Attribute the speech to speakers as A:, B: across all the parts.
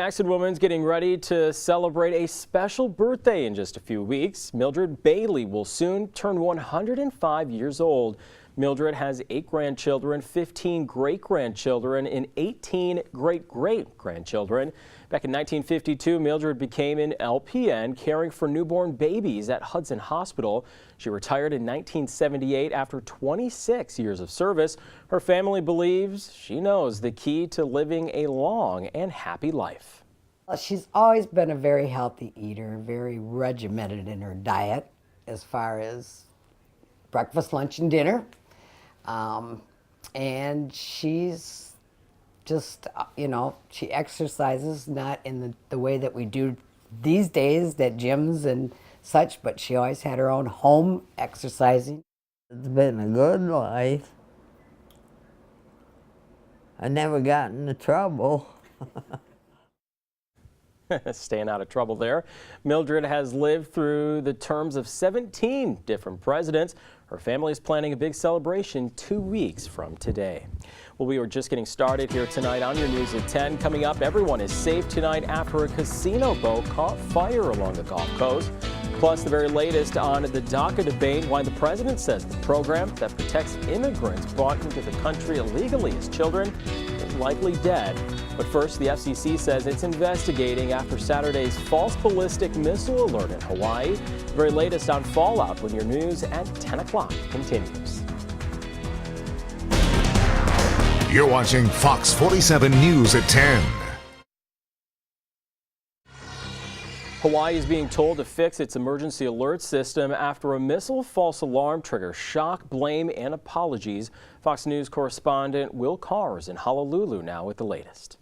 A: Jackson woman's getting ready to celebrate a special birthday in just a few weeks. Mildred Bailey will soon turn 105 years old. Mildred has 8 grandchildren, 15 great-grandchildren, and 18 great-great-grandchildren. Back in 1952, Mildred became an LPN caring for newborn babies at Hudson Hospital. She retired in 1978 after 26 years of service. Her family believes she knows the key to living a long and happy life.
B: She's always been a very healthy eater, very regimented in her diet as far as breakfast, lunch, and dinner. And she's just, she exercises not in the way that we do these days, that gyms and such, but she always had her own home exercising.
C: It's been a good life. I never got into trouble.
A: Staying out of trouble there. Mildred has lived through the terms of 17 different presidents. Her family is planning a big celebration 2 weeks from today. Well, we were just getting started here tonight on your News at 10. Coming up, everyone is safe tonight after a casino boat caught fire along the Gulf Coast. Plus, the very latest on the DACA debate, why the president says the program that protects immigrants brought into the country illegally as children is likely dead. But first, the FCC says it's investigating after Saturday's false ballistic missile alert in Hawaii. The very latest on fallout when your news at 10 o'clock continues.
D: You're watching Fox 47 News at 10.
A: Hawaii is being told to fix its emergency alert system after a missile false alarm triggers shock, blame, and apologies. Fox News correspondent Will Carr is in Honolulu now with the latest.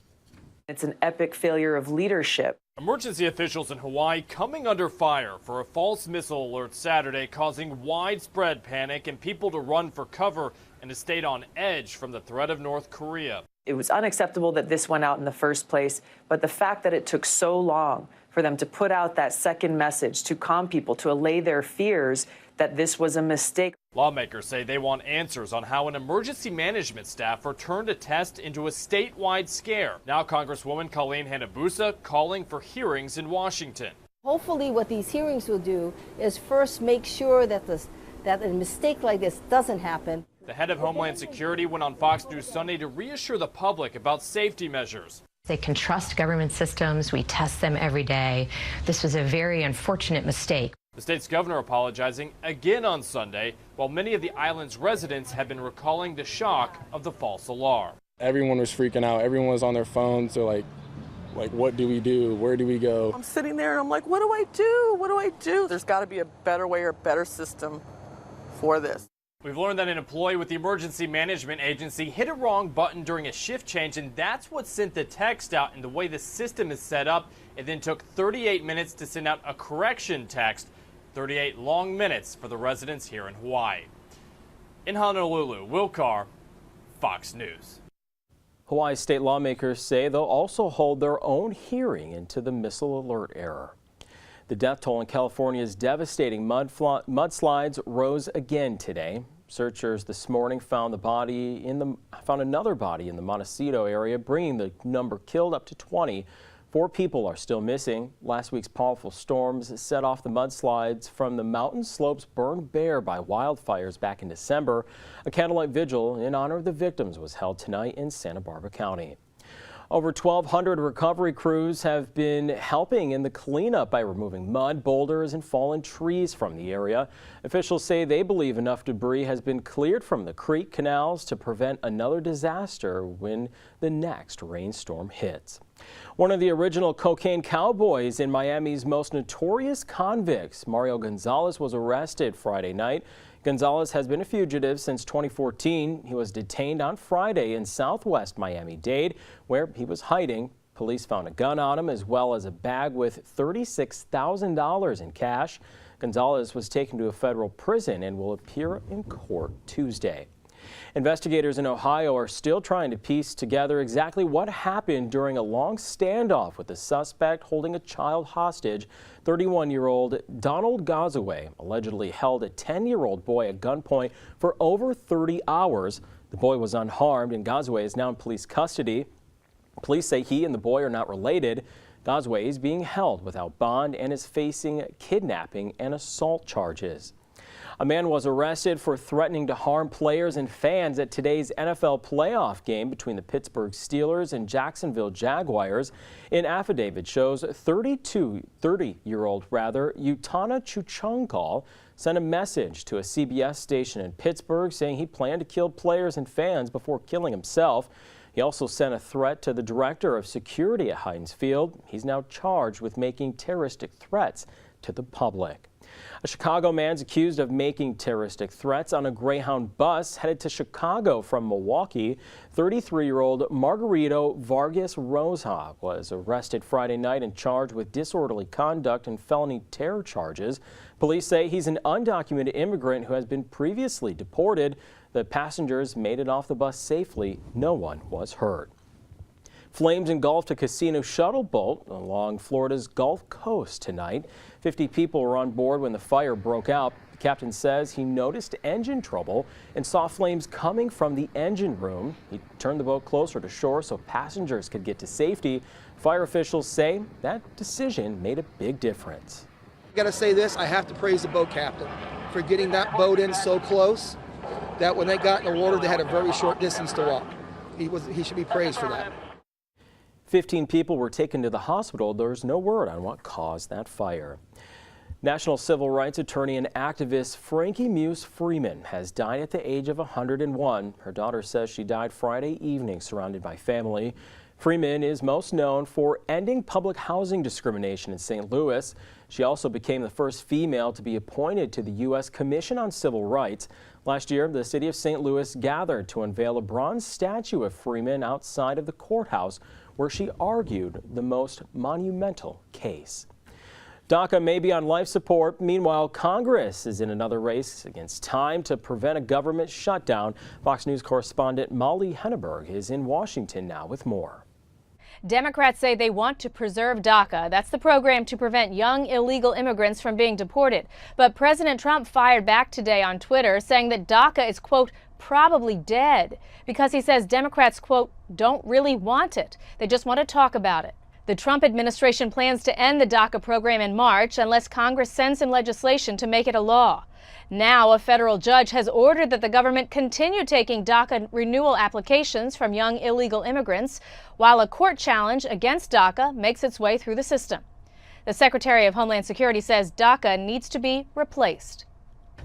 E: It's an epic failure of leadership.
F: Emergency officials in Hawaii coming under fire for a false missile alert Saturday, causing widespread panic and people to run for cover and to stay on edge from the threat of North Korea.
E: It was unacceptable that this went out in the first place, but the fact that it took so long for them to put out that second message to calm people, to allay their fears that this was a mistake.
F: Lawmakers say they want answers on how an emergency management staffer turned a test into a statewide scare. Now Congresswoman Colleen Hanabusa calling for hearings in Washington.
G: Hopefully what these hearings will do is first make sure that a mistake like this doesn't happen.
F: The head of Homeland Security went on Fox News Sunday to reassure the public about safety measures.
H: They can trust government systems. We test them every day. This was a very unfortunate mistake.
F: The state's governor apologizing again on Sunday, while many of the island's residents have been recalling the shock of the false alarm.
I: Everyone was freaking out. Everyone was on their phones. So like, what do we do? Where do we go?
J: I'm sitting there and I'm like, what do I do? What do I do? There's got to be a better way or better system for this.
F: We've learned that an employee with the Emergency Management Agency hit a wrong button during a shift change, and that's what sent the text out. And the way the system is set up, it then took 38 minutes to send out a correction text, 38 long minutes for the residents here in Hawaii. In Honolulu, Will Carr, Fox News.
A: Hawaii state lawmakers say they'll also hold their own hearing into the missile alert error. The death toll in California's devastating mudslides rose again today. Searchers this morning found another body in the Montecito area, bringing the number killed up to 20. 4 people are still missing. Last week's powerful storms set off the mudslides from the mountain slopes burned bare by wildfires back in December. A candlelight vigil in honor of the victims was held tonight in Santa Barbara County. Over 1,200 recovery crews have been helping in the cleanup by removing mud, boulders, and fallen trees from the area. Officials say they believe enough debris has been cleared from the creek canals to prevent another disaster when the next rainstorm hits. One of the original cocaine cowboys in Miami's most notorious convicts, Mario Gonzalez, was arrested Friday night. Gonzalez has been a fugitive since 2014. He was detained on Friday in southwest Miami-Dade, where he was hiding. Police found a gun on him as well as a bag with $36,000 in cash. Gonzalez was taken to a federal prison and will appear in court Tuesday. Investigators in Ohio are still trying to piece together exactly what happened during a long standoff with the suspect holding a child hostage. 31-year-old Donald Gazaway allegedly held a 10-year-old boy at gunpoint for over 30 hours. The boy was unharmed and Gazaway is now in police custody. Police say he and the boy are not related. Gosway is being held without bond and is facing kidnapping and assault charges. A man was arrested for threatening to harm players and fans at today's NFL playoff game between the Pittsburgh Steelers and Jacksonville Jaguars. An affidavit shows 30-year-old Utana Chuchungal sent a message to a CBS station in Pittsburgh saying he planned to kill players and fans before killing himself. He also sent a threat to the director of security at Heinz Field. He's now charged with making terroristic threats to the public. A Chicago man's accused of making terroristic threats on a Greyhound bus headed to Chicago from Milwaukee. 33-year-old Margarito Vargas Rosa was arrested Friday night and charged with disorderly conduct and felony terror charges. Police say he's an undocumented immigrant who has been previously deported. The passengers made it off the bus safely. No one was hurt. Flames engulfed a casino shuttle boat along Florida's Gulf Coast tonight. 50 people were on board when the fire broke out. The captain says he noticed engine trouble and saw flames coming from the engine room. He turned the boat closer to shore so passengers could get to safety. Fire officials say that decision made a big difference.
K: I gotta say this, I have to praise the boat captain for getting that boat in so close that when they got in the water, they had a very short distance to walk. He should be praised for that.
A: 15 people were taken to the hospital. There's no word on what caused that fire. National civil rights attorney and activist Frankie Muse Freeman has died at the age of 101. Her daughter says she died Friday evening surrounded by family. Freeman is most known for ending public housing discrimination in St. Louis. She also became the first female to be appointed to the U.S. Commission on Civil Rights. Last year, the city of St. Louis gathered to unveil a bronze statue of Freeman outside of the courthouse, where she argued the most monumental case. DACA may be on life support. Meanwhile, Congress is in another race against time to prevent a government shutdown. Fox News correspondent Molly Henneberg is in Washington now with more.
L: Democrats say they want to preserve DACA. That's the program to prevent young illegal immigrants from being deported. But President Trump fired back today on Twitter saying that DACA is, quote, probably dead because he says Democrats, quote, don't really want it. They just want to talk about it. The Trump administration plans to end the DACA program in March unless Congress sends in legislation to make it a law. Now, a federal judge has ordered that the government continue taking DACA renewal applications from young illegal immigrants, while a court challenge against DACA makes its way through the system. The Secretary of Homeland Security says DACA needs to be replaced.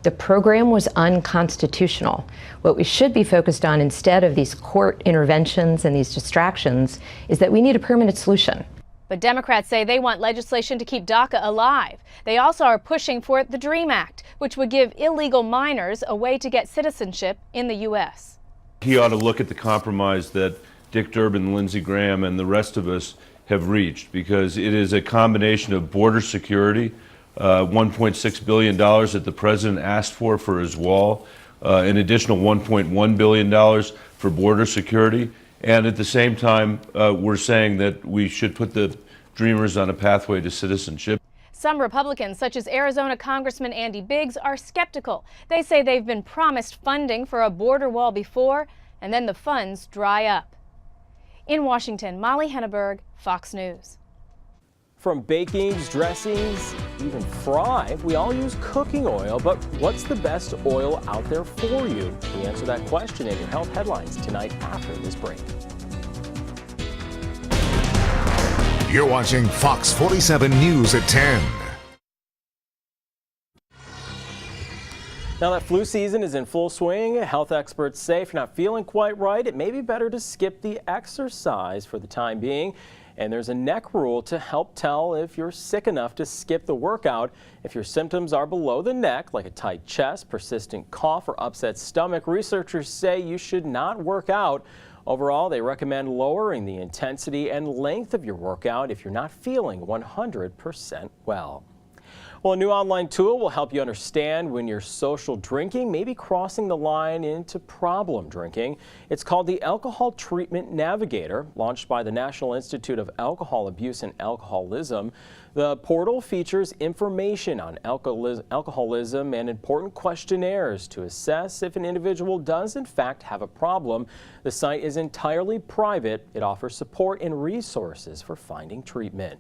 H: The program was unconstitutional. What we should be focused on instead of these court interventions and these distractions is that we need a permanent solution.
L: But Democrats say they want legislation to keep DACA alive. They also are pushing for the DREAM Act, which would give illegal minors a way to get citizenship in the U.S.
M: He ought to look at the compromise that Dick Durbin, Lindsey Graham, and the rest of us have reached, because it is a combination of border security, $1.6 billion that the president asked for his wall, an additional $1.1 billion for border security. And at the same time, we're saying that we should put the Dreamers on a pathway to citizenship.
L: Some Republicans, such as Arizona Congressman Andy Biggs, are skeptical. They say they've been promised funding for a border wall before, and then the funds dry up. In Washington, Molly Henneberg, Fox News.
A: From bakings, dressings, even fry, we all use cooking oil, but what's the best oil out there for you? We answer that question in your health headlines tonight after this break.
D: You're watching Fox 47 News at 10.
A: Now that flu season is in full swing, health experts say if you're not feeling quite right, it may be better to skip the exercise for the time being. And there's a neck rule to help tell if you're sick enough to skip the workout. If your symptoms are below the neck, like a tight chest, persistent cough, or upset stomach, researchers say you should not work out. Overall, they recommend lowering the intensity and length of your workout if you're not feeling 100% well. Well, a new online tool will help you understand when you're social drinking may be crossing the line into problem drinking. It's called the Alcohol Treatment Navigator, launched by the National Institute of Alcohol Abuse and Alcoholism. The portal features information on alcoholism and important questionnaires to assess if an individual does in fact have a problem. The site is entirely private. It offers support and resources for finding treatment.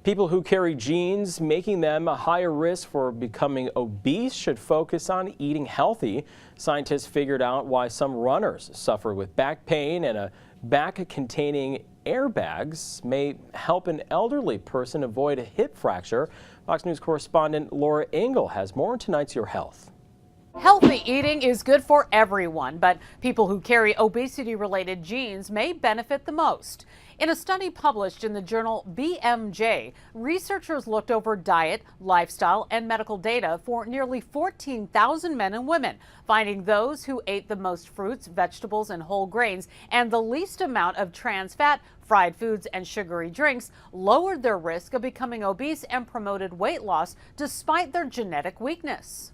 A: People who carry genes making them a higher risk for becoming obese should focus on eating healthy. Scientists figured out why some runners suffer with back pain, and a back containing airbags may help an elderly person avoid a hip fracture. Fox News correspondent Laura Engel has more on tonight's Your Health.
N: Healthy eating is good for everyone, but people who carry obesity-related genes may benefit the most. In a study published in the journal BMJ, researchers looked over diet, lifestyle, and medical data for nearly 14,000 men and women, finding those who ate the most fruits, vegetables, and whole grains and the least amount of trans fat, fried foods, and sugary drinks lowered their risk of becoming obese and promoted weight loss despite their genetic weakness.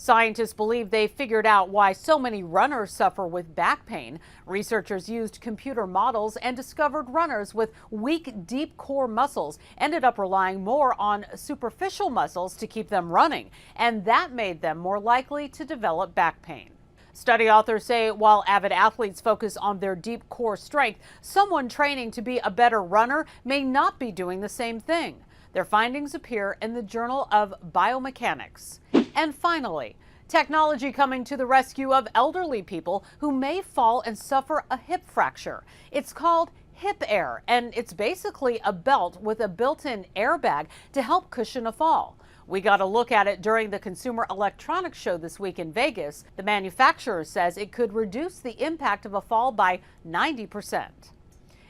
N: Scientists believe they figured out why so many runners suffer with back pain. Researchers used computer models and discovered runners with weak, deep core muscles ended up relying more on superficial muscles to keep them running, and that made them more likely to develop back pain. Study authors say while avid athletes focus on their deep core strength, someone training to be a better runner may not be doing the same thing. Their findings appear in the Journal of Biomechanics. And finally, technology coming to the rescue of elderly people who may fall and suffer a hip fracture. It's called HipAir, and it's basically a belt with a built-in airbag to help cushion a fall. We got a look at it during the Consumer Electronics Show this week in Vegas. The manufacturer says it could reduce the impact of a fall by 90%.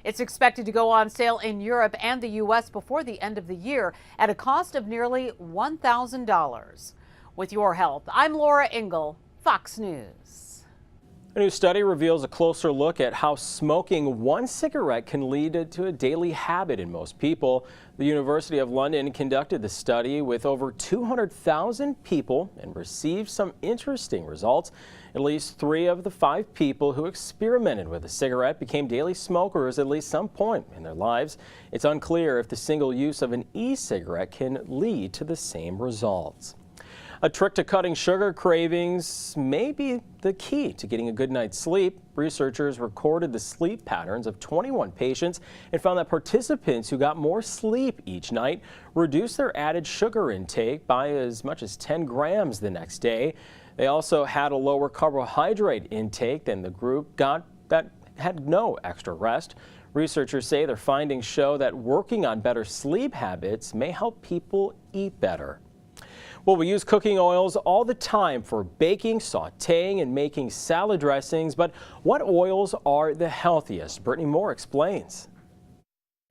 N: It's expected to go on sale in Europe and the U.S. before the end of the year at a cost of nearly $1,000. With Your Health, I'm Laura Engel, Fox News.
A: A new study reveals a closer look at how smoking one cigarette can lead to a daily habit in most people. The University of London conducted the study with over 200,000 people and received some interesting results. At least 3 of the 5 people who experimented with a cigarette became daily smokers at least some point in their lives. It's unclear if the single use of an e-cigarette can lead to the same results. A trick to cutting sugar cravings may be the key to getting a good night's sleep. Researchers recorded the sleep patterns of 21 patients and found that participants who got more sleep each night reduced their added sugar intake by as much as 10 grams the next day. They also had a lower carbohydrate intake than the group that had no extra rest. Researchers say their findings show that working on better sleep habits may help people eat better. Well, we use cooking oils all the time for baking, sautéing, and making salad dressings, but what oils are the healthiest? Brittany Moore explains.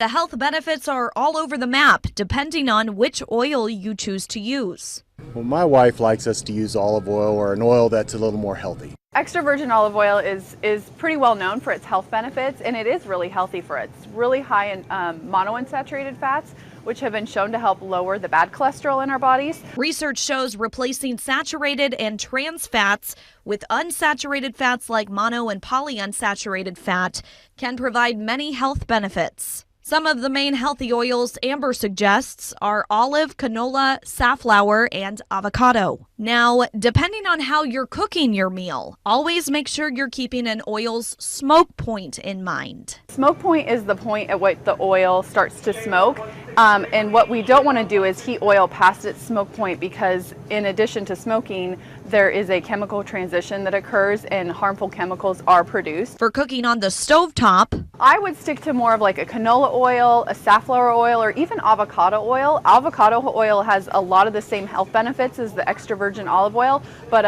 O: The health benefits are all over the map, depending on which oil you choose to use.
P: Well, my wife likes us to use olive oil or an oil that's a little more healthy.
Q: Extra virgin olive oil is pretty well known for its health benefits, and it is really healthy for it. It's really high in monounsaturated fats, which have been shown to help lower the bad cholesterol in our bodies.
O: Research shows replacing saturated and trans fats with unsaturated fats like mono and polyunsaturated fat can provide many health benefits. Some of the main healthy oils Amber suggests are olive, canola, safflower, and avocado. Now, depending on how you're cooking your meal, always make sure you're keeping an oil's smoke point in mind.
Q: Smoke point is the point at which the oil starts to smoke. And what we don't want to do is heat oil past its smoke point, because in addition to smoking, there is a chemical transition that occurs and harmful chemicals are produced.
O: For cooking on the stovetop,
Q: I would stick to more of like a canola oil, a safflower oil, or even avocado oil. Avocado oil has a lot of the same health benefits as the extra virgin olive oil, but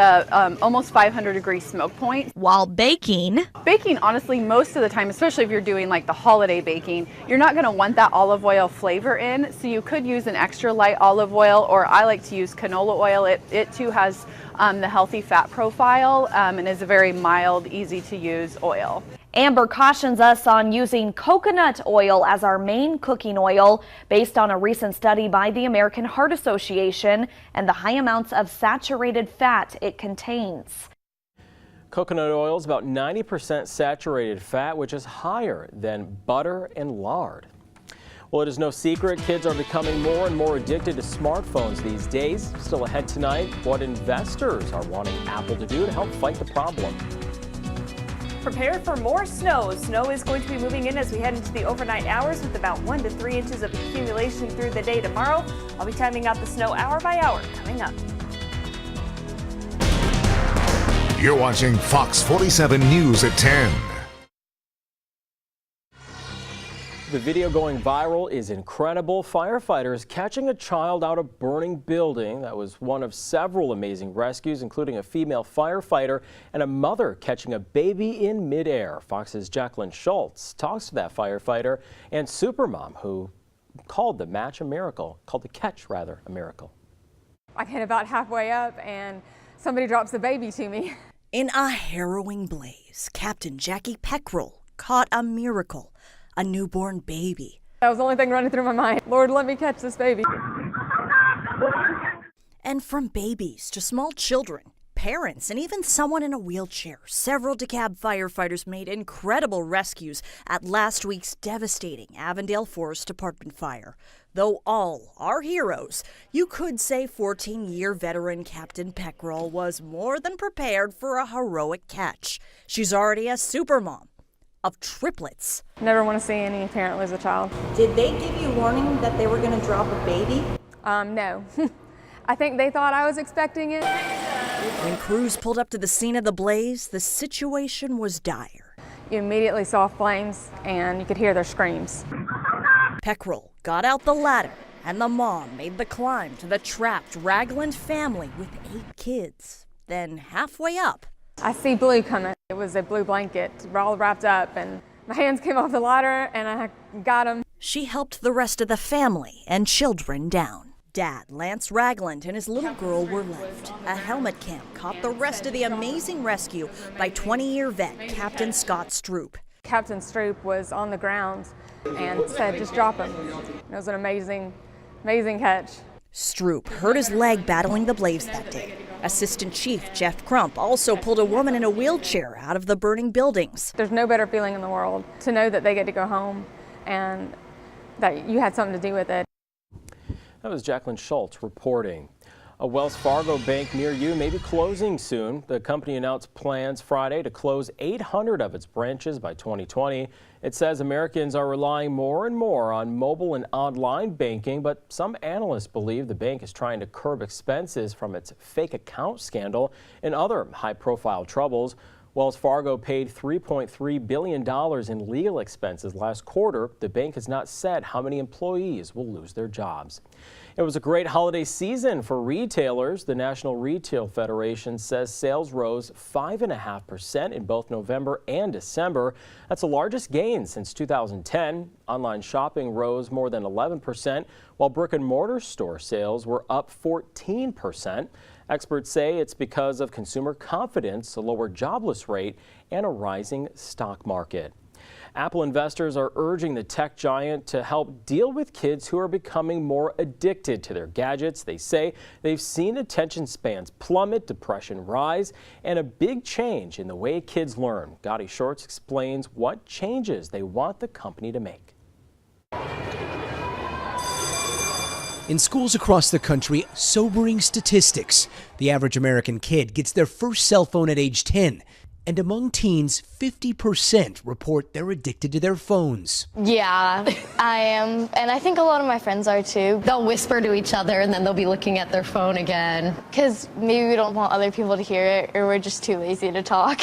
Q: almost 500-degree smoke point.
O: While baking,
Q: honestly, most of the time, especially if you're doing like the holiday baking, you're not going to want that olive oil flavor in, so you could use an extra light olive oil, or I like to use canola oil. It too has the healthy fat profile and is a very mild, easy to use oil.
O: Amber cautions us on using coconut oil as our main cooking oil based on a recent study by the American Heart Association and the high amounts of saturated fat it contains.
A: Coconut oil is about 90% saturated fat, which is higher than butter and lard. Well, it is no secret kids are becoming more and more addicted to smartphones these days. Still ahead tonight, what investors are wanting Apple to do to help fight the problem.
R: Prepare for more snow. Snow is going to be moving in as we head into the overnight hours with about 1 to 3 inches of accumulation through the day tomorrow. I'll be timing out the snow hour by hour coming up.
D: You're watching Fox 47 News at 10.
A: The video going viral is incredible. Firefighters catching a child out of burning building. That was one of several amazing rescues, including a female firefighter and a mother catching a baby in midair. Fox's Jacqueline Schultz talks to that firefighter and supermom who called the catch a miracle.
S: I get about halfway up and somebody drops the baby to me.
T: In a harrowing blaze, Captain Jackie Peckrell caught a miracle. A newborn baby.
S: That was the only thing running through my mind. Lord, let me catch this baby.
T: And from babies to small children, parents, and even someone in a wheelchair, several DeKalb firefighters made incredible rescues at last week's devastating Avondale Forest Department fire. Though all are heroes, you could say 14-year veteran Captain Peckrell was more than prepared for a heroic catch. She's already a supermom of triplets.
S: Never want to see any parent lose a child.
T: Did they give you warning that they were going to drop a baby?
S: No. I think they thought I was expecting it.
T: When crews pulled up to the scene of the blaze, the situation was dire.
S: You immediately saw flames and you could hear their screams.
T: Peckrell got out the ladder and the mom made the climb to the trapped Ragland family with 8 kids. Then halfway up,
S: I see blue coming. It was a blue blanket. We're all wrapped up and my hands came off the ladder and I got him.
T: She helped the rest of the family and children down. Dad, Lance Ragland, and his little girl were left. A helmet cam caught the rest of the amazing rescue by 20-year vet Captain Scott Stroop.
S: Captain Stroop was on the ground and said, just drop him. It was an amazing catch.
T: Stroop hurt his leg battling the blaze that day. Assistant Chief Jeff Crump also pulled a woman in a wheelchair out of the burning buildings.
S: There's no better feeling in the world to know that they get to go home and that you had something to do with it.
A: That was Jacqueline Schultz reporting. A Wells Fargo bank near you may be closing soon. The company announced plans Friday to close 800 of its branches by 2020. It says Americans are relying more and more on mobile and online banking, but some analysts believe the bank is trying to curb expenses from its fake account scandal and other high-profile troubles. Wells Fargo paid $3.3 billion in legal expenses last quarter. The bank has not said how many employees will lose their jobs. It was a great holiday season for retailers. The National Retail Federation says sales rose 5.5% in both November and December. That's the largest gain since 2010. Online shopping rose more than 11%, while brick and mortar store sales were up 14%. Experts say it's because of consumer confidence, a lower jobless rate, and a rising stock market. Apple investors are urging the tech giant to help deal with kids who are becoming more addicted to their gadgets. They say they've seen attention spans plummet, depression rise, and a big change in the way kids learn. Gotti Shorts explains what changes they want the company to make.
U: In schools across the country, sobering statistics. The average American kid gets their first cell phone at age 10. And among teens, 50% report they're addicted to their phones.
V: Yeah, I am. And I think a lot of my friends are too. They'll whisper to each other and then they'll be looking at their phone again. Because maybe we don't want other people to hear it or we're just too lazy to talk.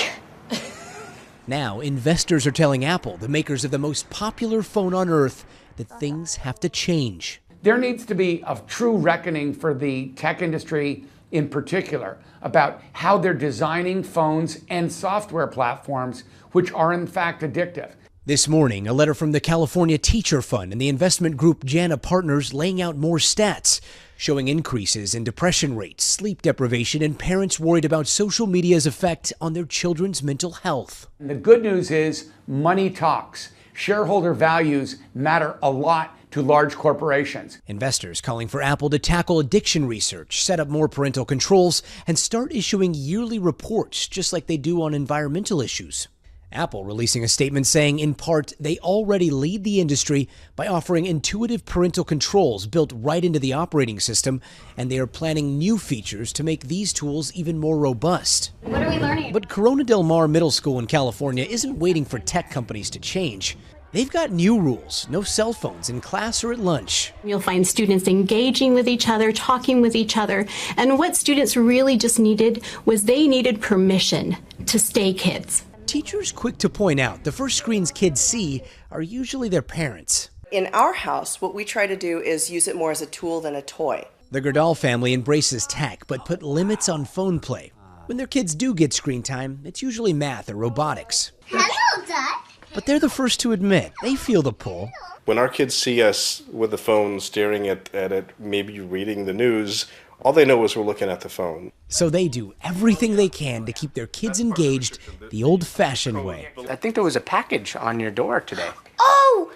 U: Now, investors are telling Apple, the makers of the most popular phone on earth, that things have to change.
W: There needs to be a true reckoning for the tech industry in particular about how they're designing phones and software platforms which are in fact addictive.
U: This morning, a letter from the California Teacher Fund and the investment group Jana Partners laying out more stats, showing increases in depression rates, sleep deprivation, and parents worried about social media's effect on their children's mental health.
W: The good news is money talks. Shareholder values matter a lot to large corporations.
U: Investors calling for Apple to tackle addiction research, set up more parental controls, and start issuing yearly reports just like they do on environmental issues. Apple releasing a statement saying, in part, they already lead the industry by offering intuitive parental controls built right into the operating system, and they are planning new features to make these tools even more robust.
V: What are we learning?
U: But Corona Del Mar Middle School in California isn't waiting for tech companies to change. They've got new rules: no cell phones in class or at lunch.
B: You'll find students engaging with each other, talking with each other, and what students really just needed was they needed permission to stay kids.
U: Teachers quick to point out the first screens kids see are usually their parents.
C: In our house, what we try to do is use it more as a tool than a toy.
U: The Gerdal family embraces tech, but put limits on phone play. When their kids do get screen time, it's usually math or robotics.
E: Hello, Dad.
U: But they're the first to admit they feel the pull.
X: When our kids see us with the phone staring at it, maybe reading the news, all they know is we're looking at the phone.
U: So they do everything they can to keep their kids engaged the old-fashioned way.
Y: I think there was a package on your door today.
E: Oh,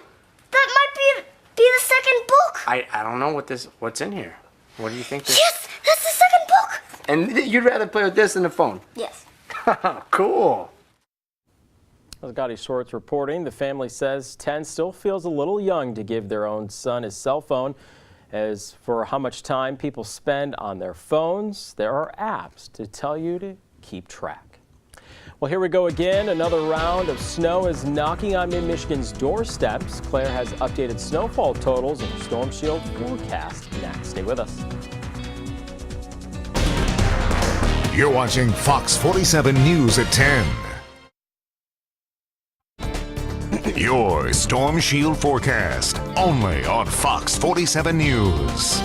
E: that might be the second book.
Y: I don't know what's in here. What do you think?
E: Yes, that's the second book.
Y: And you'd rather play with this than the phone?
E: Yes.
Y: Cool.
A: As Gotti Schwartz reporting, the family says 10 still feels a little young to give their own son his cell phone. As for how much time people spend on their phones, there are apps to tell you to keep track. Well, here we go again. Another round of snow is knocking on mid-Michigan's doorsteps. Claire has updated snowfall totals and Storm Shield forecast next. Stay with us.
D: You're watching Fox 47 News at 10. Your Storm Shield forecast, only on Fox 47 News.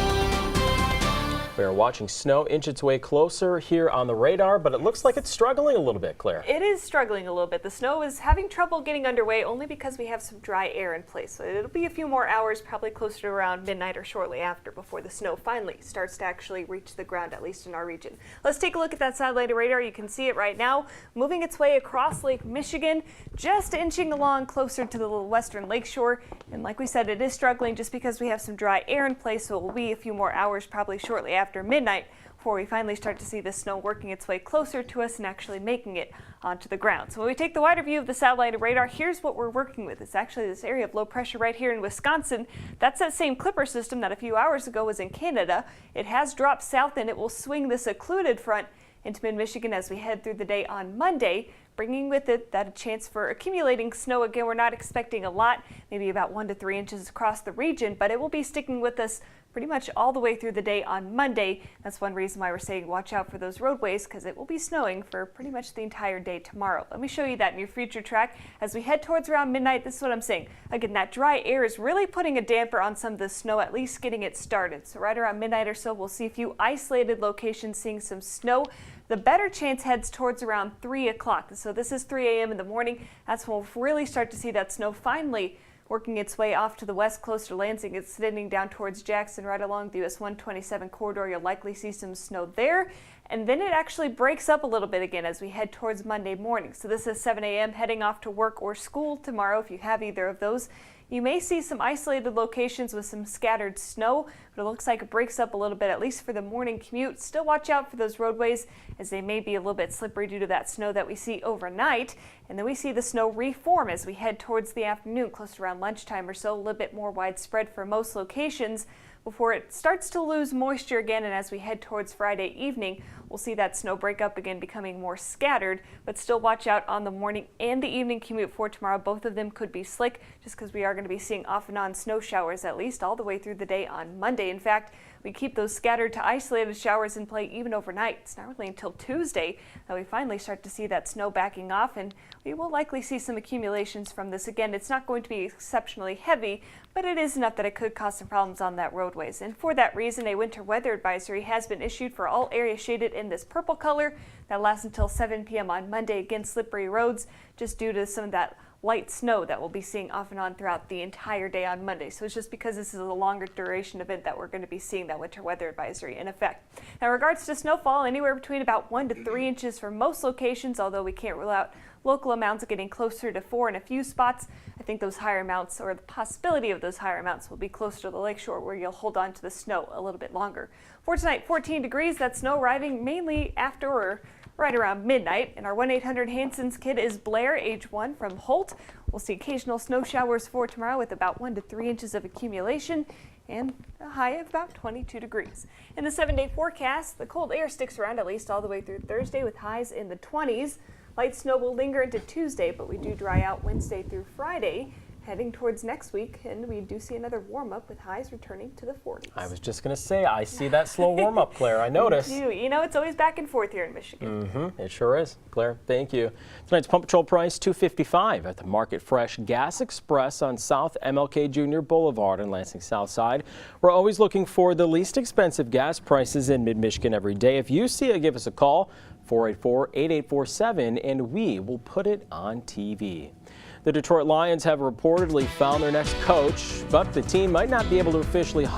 A: We are watching snow inch its way closer here on the radar, but it looks like it's struggling a little bit, Claire.
R: It is struggling a little bit. The snow is having trouble getting underway only because we have some dry air in place. So it'll be a few more hours, probably closer to around midnight or shortly after, before the snow finally starts to actually reach the ground, at least in our region. Let's take a look at that satellite radar. You can see it right now, moving its way across Lake Michigan, just inching along closer to the western lakeshore. And like we said, it is struggling just because we have some dry air in place, so it will be a few more hours, probably shortly after midnight, before we finally start to see the snow working its way closer to us and actually making it onto the ground. So when we take the wider view of the satellite radar, here's what we're working with. It's actually this area of low pressure right here in Wisconsin. That's that same Clipper system that a few hours ago was in Canada. It has dropped south and it will swing this occluded front into mid-Michigan as we head through the day on Monday, bringing with it that a chance for accumulating snow. Again, we're not expecting a lot, maybe about 1 to 3 inches across the region, but it will be sticking with us pretty much all the way through the day on Monday. That's one reason why we're saying watch out for those roadways, because it will be snowing for pretty much the entire day tomorrow. Let me show you that in your future track. As we head towards around midnight, this is what I'm saying. Again, that dry air is really putting a damper on some of the snow, at least getting it started. So right around midnight or so, we'll see a few isolated locations seeing some snow. The better chance heads towards around 3 o'clock. So this is 3 a.m. in the morning. That's when we'll really start to see that snow finally working its way off to the west, close to Lansing. It's sitting down towards Jackson, right along the US 127 corridor. You'll likely see some snow there. And then it actually breaks up a little bit again as we head towards Monday morning. So this is 7 a.m. heading off to work or school tomorrow. If you have either of those, you may see some isolated locations with some scattered snow, but it looks like it breaks up a little bit, at least for the morning commute. Still watch out for those roadways as they may be a little bit slippery due to that snow that we see overnight. And then we see the snow reform as we head towards the afternoon, close to around lunchtime or so, a little bit more widespread for most locations before it starts to lose moisture again. And as we head towards Friday evening, we'll see that snow break up again, becoming more scattered, but still watch out on the morning and the evening commute for tomorrow. Both of them could be slick just because we are going to be seeing off and on snow showers at least all the way through the day on Monday. In fact, we keep those scattered to isolated showers in play even overnight. It's not really until Tuesday that we finally start to see that snow backing off, and we will likely see some accumulations from this. Again, it's not going to be exceptionally heavy, but it is enough that it could cause some problems on that roadways. And for that reason, a winter weather advisory has been issued for all areas shaded in this purple color. That lasts until 7 p.m. on Monday. Again, slippery roads just due to some of that light snow that we'll be seeing off and on throughout the entire day on Monday. So it's just because this is a longer duration event that we're going to be seeing that winter weather advisory in effect. Now, in regards to snowfall, anywhere between about 1 to 3 inches for most locations, although we can't rule out local amounts getting closer to 4 in a few spots. I think those higher amounts, or the possibility of those higher amounts, will be closer to the lakeshore where you'll hold on to the snow a little bit longer. For tonight, 14 degrees. That snow arriving mainly after or right around midnight. And our 1-800-HANSON's kid is Blair, age 1, from Holt. We'll see occasional snow showers for tomorrow with about 1 to 3 inches of accumulation and a high of about 22 degrees. In the 7-day forecast, the cold air sticks around at least all the way through Thursday with highs in the 20s. Light snow will linger into Tuesday, but we do dry out Wednesday through Friday, heading towards next week, and we do see another warm-up with highs returning to the 40s.
A: I was just going to say, I see that slow warm-up, Claire. I noticed.
R: You know, it's always back and forth here in Michigan.
A: Mm-hmm. It sure is. Claire, thank you. Tonight's pump patrol price, $2.55 at the Market Fresh Gas Express on South MLK Jr. Boulevard in Lansing South Side. We're always looking for the least expensive gas prices in mid-Michigan every day. If you see it, give us a call, 484-8847, and we will put it on TV. The Detroit Lions have reportedly found their next coach, but the team might not be able to officially hire